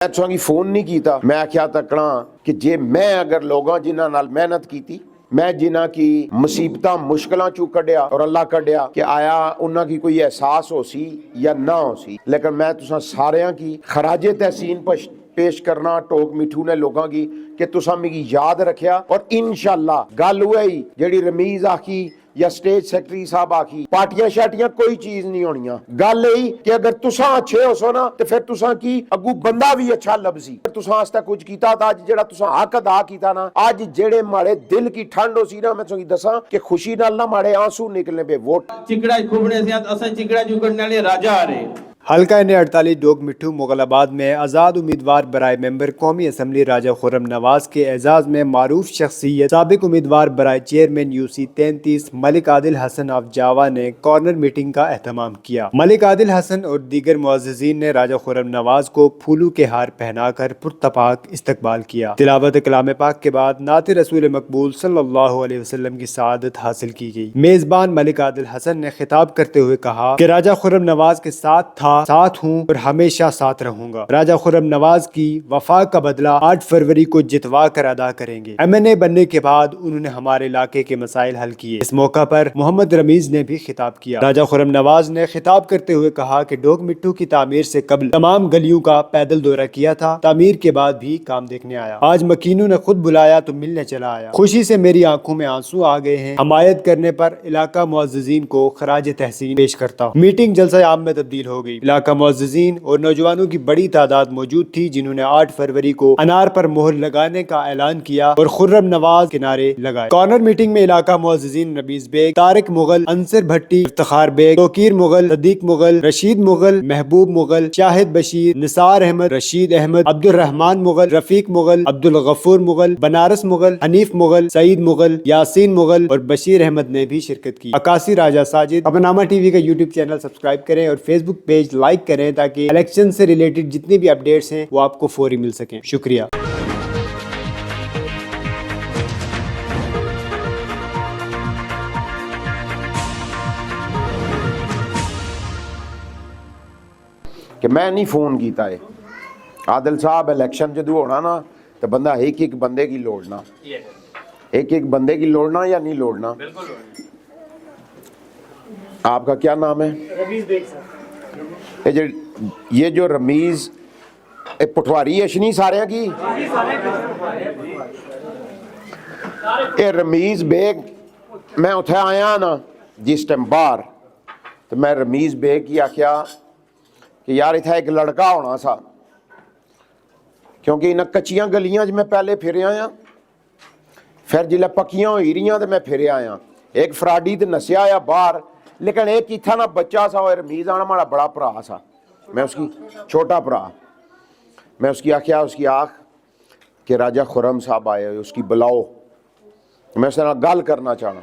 मैं फोन नहीं किया। मैं आख्या तकना कि जे मैं अगर लोगों जिन्हां नाल मेहनत की, मैं जिन्हां की मुसीबत मुश्किलों चू कढ़िया और अल्लाह कढ़िया कि आया उन्हां की कोई एहसास हो सी या ना हो सी, लेकिन मैं तुसां सारियां की खराजे तहसीन पेश करना टोक मिठू ने लोगों की कि तुसां मिगी याद रखिया। और इंशाअल्लाह गल उह ही जेड़ी रमीज आखी या स्टेज सैकटरी साहब आखी, पार्टियां शाटियां कोई चीज नहीं होनियां। गल यही कि अगर तुसां अच्छे हो सो ना तो फिर तुसां की अगू बंदा भी अच्छा लभसी। तुसां आस्ते कुछ कीता था, अज जेड़ा तुसां हक अदा कीता ना, अज जेड़े माड़े दिल की ठंड हो सी ना, मैं तुसें दसां कि खुशी नाल ना माड़े आंसू निकलने पे वोट चिकड़ा खुबने से असा चिकड़ा जुगड़ने वाले राजा आ रहे। हल्का N48 डोग मिठू मुगलाबाद में आज़ाद उम्मीदवार बराए मेंबर कौमी असम्बली राजा खुर्रम नवाज के एजाज में मारूफ शख्सियत साबिक उम्मीदवार बराए chairman UC 33 Malik Adil Hasan of Jawa ने कॉर्नर मीटिंग का एहतमाम किया। मलिक आदिल हसन और दीगर मुअज़्ज़िज़ीन ने राजा खुर्रम नवाज को फूलों के हार पहनाकर पुरतपाक इस्तकबाल किया। तिलावत कलाम पाक के बाद नात रसूल मकबूल सल्लल्लाहु अलैहि वसल्लम की सआदत हासिल की गई। मेजबान मलिक आदिल हसन ने खिताब करते हुए कहा कि राजा खुर्रम नवाज के साथ था, साथ हूँ और हमेशा साथ रहूंगा। राजा खुर्रम नवाज की वफा का बदला 8 फरवरी को जितवा कर अदा करेंगे। MNA बनने के बाद उन्होंने हमारे इलाके के मसाइल हल किए। इस मौका पर मोहम्मद रमीज ने भी खिताब किया। राजा खुर्रम नवाज ने खिताब करते हुए कहा कि डोग मिट्टू की तामीर से कबल तमाम गलियों का पैदल दौरा किया था, तामीर के बाद भी काम देखने आया। आज मकीनों ने खुद बुलाया तो मिलने चला आया। खुशी से मेरी आंखों में आंसू आ गए हैं। हमायत करने पर इलाका मुअज़्ज़िज़ीन को खराज तहसीन पेश करता हूँ। मीटिंग जलसा आम में तब्दील हो गई। इलाका मुअज़्ज़िज़ीन और नौजवानों की बड़ी तादाद मौजूद थी, जिन्होंने 8 फरवरी को अनार पर मोहर लगाने का ऐलान किया और खुर्रम नवाज के नारे लगाए। कॉर्नर मीटिंग में इलाका मुअज़्ज़िज़ीन रमीज बेग, तारिक मुगल, अंसर भट्टी, इफ्तिखार बेग, तोकीर मुगल, सदीक मुगल, रशीद मुगल, महबूब मुगल, शाहिद बशीर, निसार अहमद, रशीद अहमद, अब्दुल रहमान मुगल, रफीक मुगल, अब्दुल गफूर मुगल, बनारस मुगल, हनीफ मुगल, सईद मुगल, यासीन मुगल और बशीर अहमद ने भी शिरकत की। अकासी राजा साजिद। अपनामा TV का YouTube चैनल सब्सक्राइब करें और Facebook पेज लाइक करें ताकि इलेक्शन से रिलेटेड जितनी भी अपडेट्स हैं वो आपको फौरी मिल सकें। शुक्रिया। कि मैं नहीं फोन किया है। आदिल साहब इलेक्शन जो होना ना तो बंदा एक एक बंदे की लोड़ना, एक एक बंदे की लोड़ना या नहीं लोड़ना। आपका क्या नाम है? रमीज बेग साहब। ये जो रमीज पटवारी अशनी सारे की, ये रमीज बेग, मैं उठे आया ना जिस टाइम बाहर, तो मैं रमीज बेग की आख्या कि यार इतना एक लड़का होना सा, क्योंकि इन्हें कच्चियां गलियां मैं पहले फिर आया, फिर जिले पक्कियां हो रही तो मैं फिर आया। एक फराडी तो नसिया आया बाहर, लेकिन एक इतना ना बच्चा सा और रमीज आना हमारा बड़ा भरा सा, मैं उसकी छोटा भरा, मैं उसकी आख्या, उसकी आख कि राजा खुर्रम साहब आए, उसकी बुलाओ, मैं उसके नाल गल करना चाहना।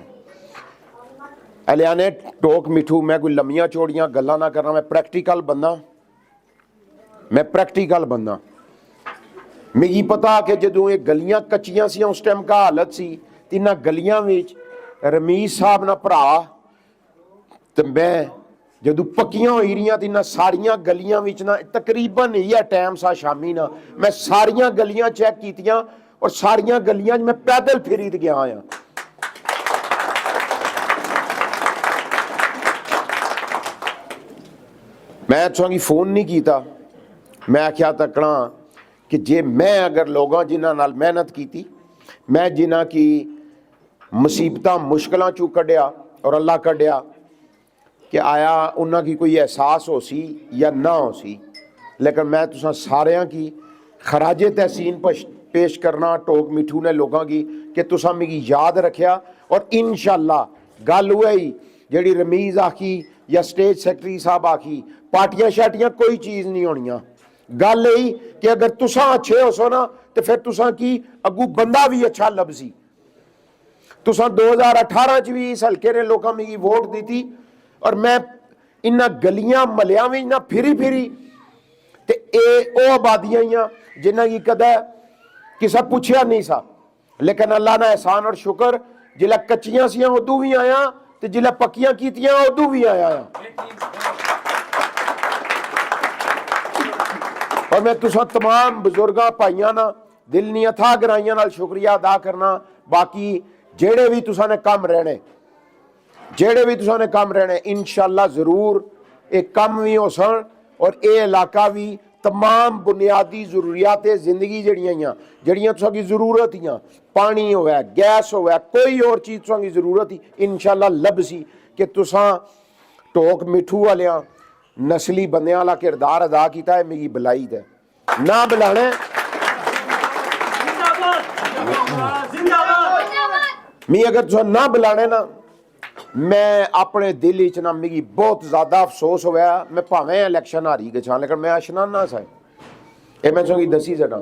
अलियाने टोक मिठू, मैं कोई लम्मियां चौड़ियां गल्लां ना करना, मैं प्रैक्टिकल बंदा, मैं प्रैक्टिकल बंदा। मिगी पता कि जो ये गलियां कच्चियां सी उस टाइम का हालत सी, तिना गलियां विच रमीज साहब ना भरा, तो मैं जदों पक्कियां हो रही तो सारिया गलियां विच ना तकरीबन यही टाइम सा शामी ना, मैं सारिया गलियां चेक कीतियां और सारिया गलियां मैं पैदल फिरी गया हाँ। मैं तुसेंगी फोन नहीं किया। मैं आख्या तकना कि जे मैं अगर लोगों जिन्हां नाल मेहनत की, मैं जिन्हां की मुसीबत मुश्किलों चू कढ़िया और अल्लाह कढ़िया कि आया उन्हां की कोई एहसास हो सी या ना हो सी, लेकिन मैं तुसां सारियां की खराजे तहसीन पेश करना टोक मिठू ने लोगों की कि तुसां मिगी याद रखिया। और इंशाअल्लाह गल उह ही जेड़ी रमीज आखी या स्टेज सैकटरी साहब आखी, पार्टियां शाटियां कोई चीज़ नहीं होनियां। गल यही कि अगर तुसां अच्छे हो सो ना तो फिर तुसां की अगू बंदा भी अच्छा लभसी। तुसां 2018 च भी इस हल्के ने लोगों मिगी वोट दी थी और मैं इन्हां गलियां मलियां भी ना फिरी ते ओ आबादियां ही जिन्हां की कदे किसा पुछया नहीं सा, लेकिन अल्लाह ना एहसान और शुक्र, जिला कच्चियां सियां उदू भी आया तो जिला पक्कियां कीतियां उदू भी आया। और मैं तुसा तमाम बुजुर्गां भाइयां ना दिल नी अथा गराइयां नाल शुक्रिया अदा करना। बाकी जेड़े भी तुसा ने कम रहने, जेड़े भी तुसा ने कम रहने, इंशाअल्लाह जरूर एक कम भी हो सन और ये इलाका भी तमाम बुनियादी जरूरियातें जिंदगी जड़ियां तुसा की जरूरत ही, पानी होवे, गैस होवे, कोई और चीज़ तुसा की जरूरत ही इंशाअल्लाह लभसी कि तुसा टोक मिठू वालियां नस्ली बंदियां वाला किरदार अदा किया है। मेरी बुलाई दे ना बुलाने मी अगर तुसा ना बुलाने ना, मैं अपने दिल च ना मिगी बहुत ज़्यादा अफसोस होया। मैं भावें इलैक्शन हारी गछां लेकिन मैं अशनाना सा ये मैं तुसेंगी दसी सकां,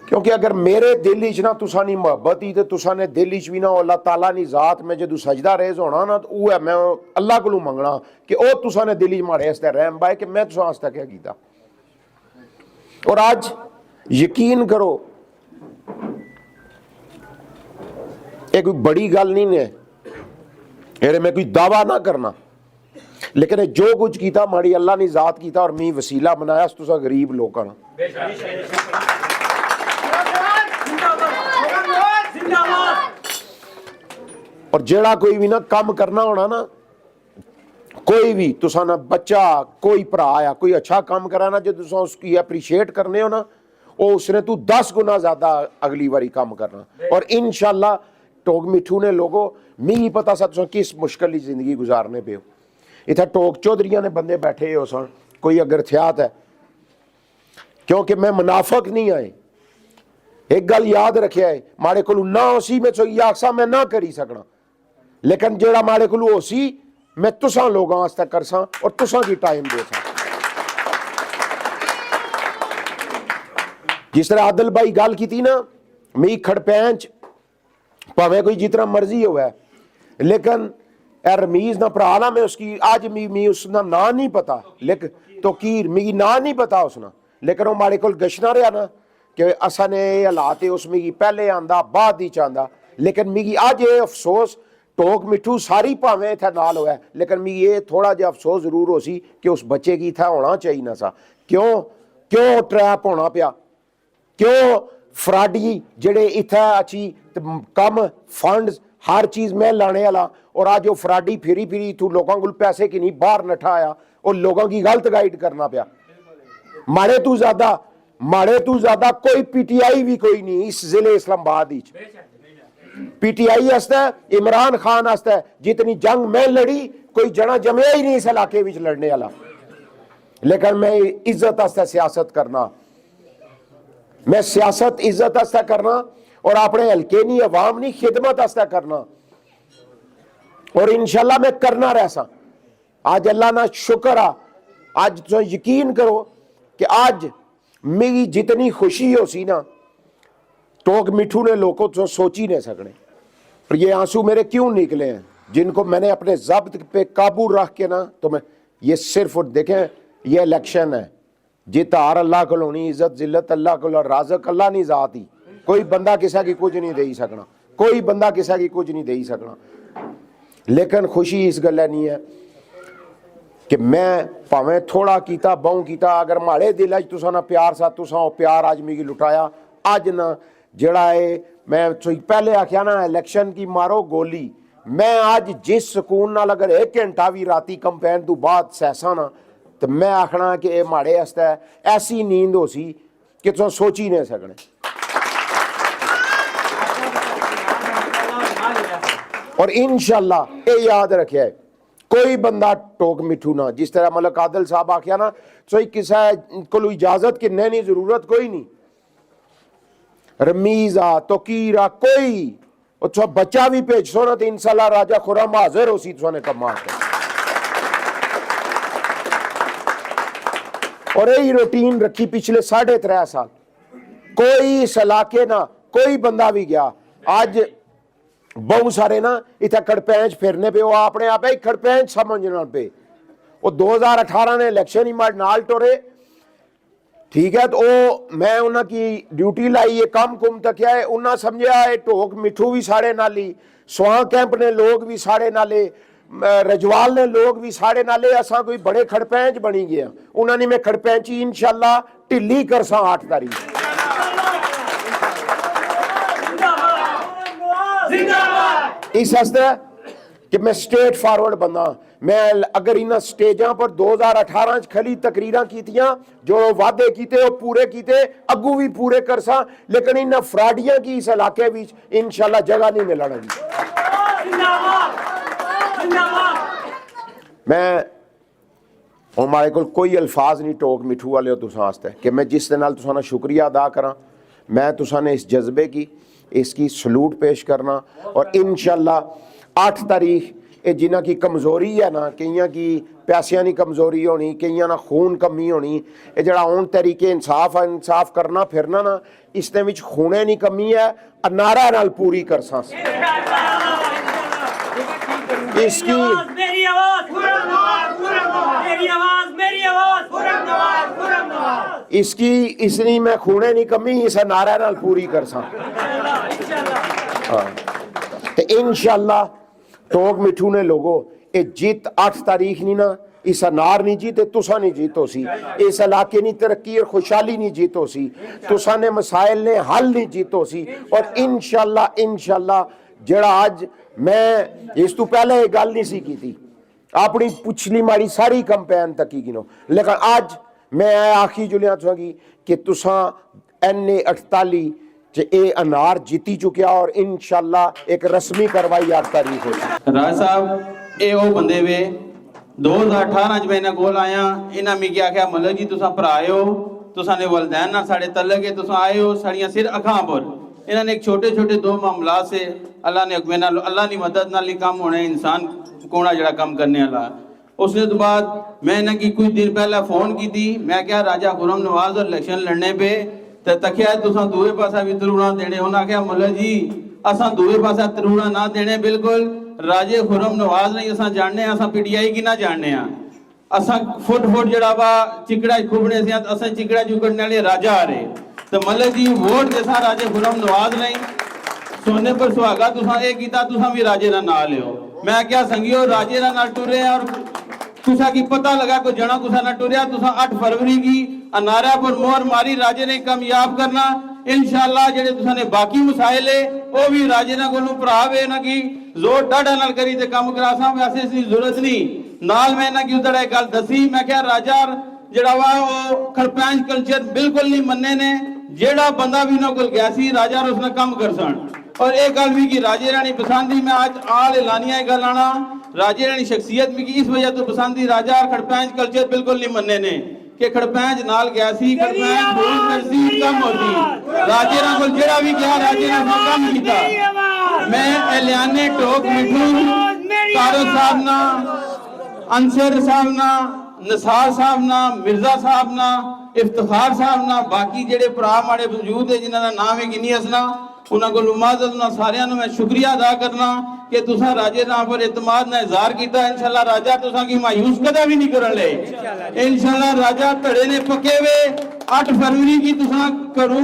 क्योंकि अगर मेरे दिल च ना तुसा नी मोहब्बत ही तो तुसा ने दिल च भी ना अल्लाह ताला नी जात में जो सजदा रेज होना ना, तो वह है मैं अल्लाह को मंगना कि वह तुसा ने दिल च माड़े आस्ते रहम बाए कि मैं तुसा आस्ते क्या कीता। और आज यकीन करो ये कोई बड़ी गल नहीं है, ये मैं कोई दावा ना करना, लेकिन जो कुछ किया माड़ी अल्लाह ने जात किया और मी वसीला बनाया तुसा गरीब लोगों का। और जेड़ा कोई भी ना काम करना होना ना, कोई भी तुसा ना बच्चा कोई भरा आया कोई अच्छा काम करा ना, जो तुसा उसकी अप्रीशिएट करने हो ना, वो उसने तू 10 गुना ज्यादा अगली बारी काम करना। और इंशाअल्लाह टोक मिठू ने लोगों मी पता सा तुसा किस मुश्किल जिंदगी गुजारने पे हो। इतना टोक चौधरिया ने बंदे बैठे हो सन, कोई अगर थियात है, क्योंकि मैं मुनाफक नहीं आए। एक गल याद रखे है, माड़े को ना उसी में आखसा मैं ना करी सकना, लेकिन जेड़ा माड़े को होसी मैं तुसा लोगों वास्ते कर सा और तुसा की टाइम दे सा। जिस तरह आदिल भाई गल की थी ना, मी खड़पैंच भावें कोई जितना मर्जी हो, लेकिन रमीज ना भरा ना, मैं उसकी आज मी उसका ना नहीं पता, लेकिन तो कीर मिगी ना नहीं पता उसना, लेकिन वो माड़े को गशना रहा ना कि असा ने हालात उस मिगी पहले आंदा बाद ही चाहता। लेकिन मिगी अज ये अफसोस टोक मिठू सारी भावें इतना नाल होया, लेकिन मिगी ये थोड़ा जिहा अफसोस जरूर हो सी कि उस बच्चे की इतना होना चाहिए ना सा। क्यों क्यों ट्रैप होना पिया, क्यों फ्राडी जेड़े इत्थे अच्छी कम फंड हर चीज़ में लाने वाला, और आज वो फ्राडी फिरी फिरी तू लोगों को पैसे की नहीं बाहर नठा आया और लोगों की गलत गाइड करना पिया। माड़े तू ज्यादा कोई पीटीआई भी कोई नहीं इस जिले इस्लामाबाद। पीटीआई आस्ते इमरान खान आस्ते जितनी जंग मैं लड़ी कोई जना जमया ही नहीं इस इलाके में लड़ने वाला, लेकिन मैं इज्जत आस्ते सियासत करना, मैं सियासत इज्जत आस्ते करना और अपने हल्के नहीं अवाम नहीं खिदमत आस्ते करना, और इंशाल्लाह मैं करना रहसा। आज अल्लाह ना शुक्र आ, आज तो यकीन करो कि आज मेरी जितनी खुशी हो सी ना, टोक मिठू ने लोगों तो सोच ही नहीं सकने। और ये आंसू मेरे क्यों निकले हैं, जिनको मैंने अपने जब्त पे काबू रख के ना, तो मैं ये सिर्फ देखें ये इलेक्शन है, जित हार अल्लाह को होनी, इज्जत जिल्लत अल्लाह को, राजक अल्लाह नहीं जात ही, कोई बंदा किसी की कुछ नहीं दे सकना, कोई बंदा किसी की कुछ नहीं दे सकना। लेकिन खुशी इस गल नहीं है कि मैं भावें थोड़ा किया बहु किया, अगर माड़े दिल तुसा ना प्यार सा तुसा प्यार अज मिगी लुटाया। अज ना जड़ा है मैं पहले आख्या ना इलेक्शन की मारो गोली, मैं आज जिस सुकून नाल अगर 1 घंटा भी राती कंपेन तो बाद सहसा ना, तो मैं आखना कि ये माड़े आस्ते ऐसी नींद हो सी कि तुम सोच ही नहीं सकने। और इंशाल्लाह ये याद रखे कोई बंदा टोक मिठू ना, जिस तरह मलक आदिल साहब आख्या ना, तो किसी को इजाजत की नहीं जरूरत कोई नहीं, रमीजा तो कीरा कोई तो बच्चा भी भेज सो ना, तो इंशाल्लाह राजा खुरम हाजिर हो सी तुझे कमा। और यही रूटीन रखी पिछले 3.5 साल, कोई इस इलाके ना कोई बंदा भी गया। आज बहुत सारे ना इतना खड़पैंच फिरने पे वो अपने आप ही खड़पैंच समझने पे, वो 2018 ने इलेक्शन ही मार नाल टोरे, ठीक है, तो वो मैं उन्होंने ड्यूटी लाई ये काम कुम तक है, उन्हें समझा ये टोक मिठू भी साढ़े नाली, स्वां कैंप ने लोग भी साढ़े नाले, रजवाल ने लोग भी साढ़े नाले असा कोई बड़े खड़पैंच बनी गया, उन्होंने मैं खड़पैंची इंशाल्लाह ढिली करसा 8 तारीख। इस हस्ते कि मैं स्टेट फॉरवर्ड बंदा, मैं अगर इन स्टेजा पर 2018 खली तकरीर कीतियां, जो वादे किते वो पूरे किते, अगू भी पूरे करसा, लेकिन इन फ्राडियां की इस इलाके में इंशाल्लाह जगह नहीं मिलनी। मैं हमारे को कोई अल्फाज नहीं टोक मिठू वाले तुसां वास्ते कि मैं जिस दे नाल तुसां दा शुक्रिया अदा करा। मैं तुसां ने इस जज्बे की इसकी सलूट पेश करना और इंशाल्लाह 8 तारीख ये जिन्हों की कमज़ोरी है ना, कईयां की पैसियां की कमज़ोरी होनी, कईयां ना खून कमी होनी, ये जड़ा हूँ तरीके इंसाफ करना फिरना ना, इसने विच खूने नहीं कमी है, अनारा नाल पूरी कर सा। इसकी इसकी इसनी मैं खूने नहीं कमी, इस नारा नाल पूरी कर सा। इंशाल्लाह टोक मिठू ने लोगो ये जीत 8 तारीख नहीं ना, इस अनार नहीं जीते, तुसा नहीं जीतो सी, इस इलाके की तरक्की और खुशहाली नहीं जीतो सी, तुसा ने मसाइल ने हल नहीं जीतो सी। और इंशाल्लाह जड़ा आज मैं इस तो पहले ये गल नहीं सी की थी, अपनी पिछली माड़ी सारी कंपेन तक ही गिनो, लेकिन आज मैं आखी जुलिया चाहगी कि तुसा NA 48 ए अनार जीती चुकिया और इंशाल्लाह एक रस्मी कार्रवाई 8 तारीख हो। राज साहब ये वो बंदे वे 2018 च मैं इन्हां कोल आया, इन्हां मिगी आख्या मलक जी तुसां भरा हो, तुसां ने वलदैन नाल साढ़े तल्लक है, तुसां आए हो साड़ियां सिर अखां पर। इन्हां ने एक छोटे छोटे 2 मामला से अल्लाह ने हुक्म नाल, अल्लाह की मदद नाल ही काम होना, इंसान कोना जड़ा काम करने वाला। उसने तो बाद मैं इन्हां की कुछ दिन पहले फोन की थी, मैं क्या राजा खुरम नवाज और इलेक्शन लड़ने पे ते तकिया तुसां दूए पासा भी तरूड़ा देने, उन्हें आख्या मुल्ला जी असां दूए पासा तरूड़ा ना देने, बिल्कुल राजे खुरम नवाज नहीं असां जानने, असां PTI की ना जानने, असां फुट जड़ा वा चिकड़ा खुबने से असां चिकड़ा चुकड़ने वाले राजा आ रहे, तो मुल्ला जी वोट जैसा राजे खुरम नवाज नहीं सोने पर सुहागा तुसां ए कीता, तुसां भी राजे दा नाल लियो। मैं क्या संगियो राजे दा नाल टुरे और तुसा की पता लगा को जना कुसा ना टुरिया, तुसा 8 फरवरी की अनारा पर मोहर मारी, राजे ने कामयाब करना इंशाल्लाह। जेडे तुसा ने बाकी मसाइल है वो भी राजे ना कोलों भरावे ना की जोर डाढ़ा नाल करी ते काम करासा, वैसे इसकी जरूरत नहीं नाल। मैं ना की उधर एक गल दसी, मैं क्या राजा जड़ा वा वो खड़पैंच कल्चर बिल्कुल नहीं मन्ने ने, जेड़ा बंदा भी उन्होंने कोल गया सी राजा उसने काम कर सन। और एक गल भी की राजे रानी पसंदी, मैं आज आल एलानिया गल आना, राजे रानी शख्सियत में की इस वजह तो पसंदी राजा और खड़पैंच कल्चर बिल्कुल नहीं मन्ने ने कि खड़पैंच नाल गया सी, खड़पैंच बहुत नजदीक कम होती, राजे ना कोल जेड़ा भी गया राजे ने काम किया। मैं एलियाने टोक मिठू कारो साहब ना, अंसर साहब ना, नसार साहब ना, मिर्जा साहब ना, इफ्तिखार साहब ना, बाकी जेडे भरा माड़े मौजूद है जिन्हों का नाम है गिनी हसना, उन्होंने को इमादत ना सारियां मैं शुक्रिया अदा करना कि तुसा राजे ना पर इतमाद ना इजहार किया। इंशाल्लाह राजा तुसा की मायूस कदा भी नहीं करन ले, इंशाल्लाह राजा धड़े ने पके वे 8 फरवरी की तुसा घरों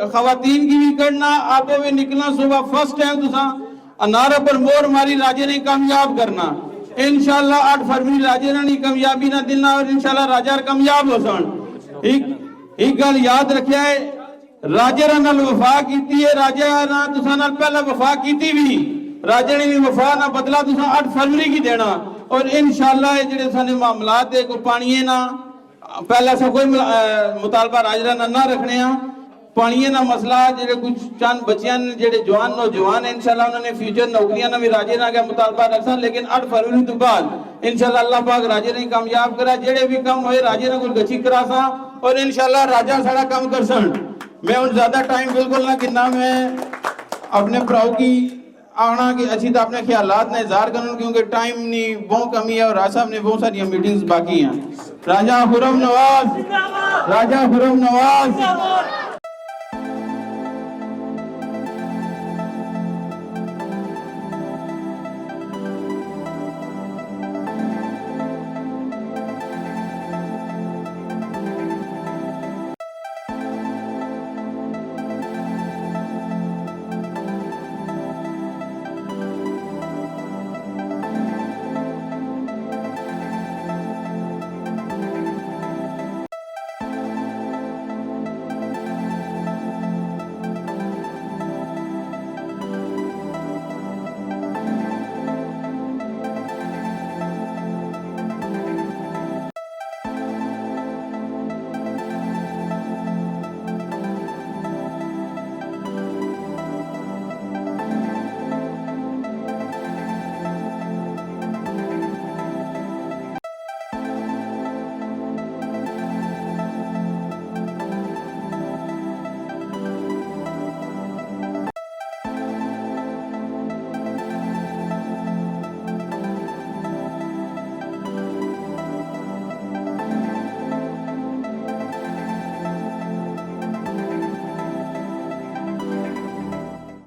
खवातीन की भी करना, आपो भी निकलना, सुबह फर्स्ट टाइम तुसा अनारा पर मोर मारी राजे ने कामयाब करना इंशाल्लाह। 8 फरवरी राजे ने कामयाबी ना दिलना और इंशाल्लाह राजा कामयाब हो सन। एक गल याद रखिया है, राजे नाल वफा कीती है, राजा ना तुसा नाल पहले वफा कीती भी, राजे ने भी वफा ना बदला तुसा 8 फरवरी की देना। और इंशाल्लाह ये जेडे साने मामलात है को पानी ना पहला सा कोई मुतालबा राजा ना रखने, पानी ना मसला जेडे कुछ चंद बच्चियां जेडे जवान नौजवान है इंशाल्लाह उन्होंने फ्यूचर नौकरियां ना भी राजे ना का मुतालबा रखसा, लेकिन 8 फरवरी तो बाद इंशाल्लाह अल्लाह पाक राजे ने कामयाब करा, जेडे भी काम होए राजे ने कोई गची करासा और इंशाल्लाह राजा सारा काम कर सन। मैं उन ज्यादा टाइम बिल्कुल ना गिनना, मैं अपने भराओ की आना कि अच्छी तो अपने ख्यालात ने इजहार करना क्योंकि टाइम नहीं बहुत कमी है और राजा साहब ने बहुत सारी मीटिंग्स बाकी हैं। राजा खुरम नवाज, राजा खुरम नवाज।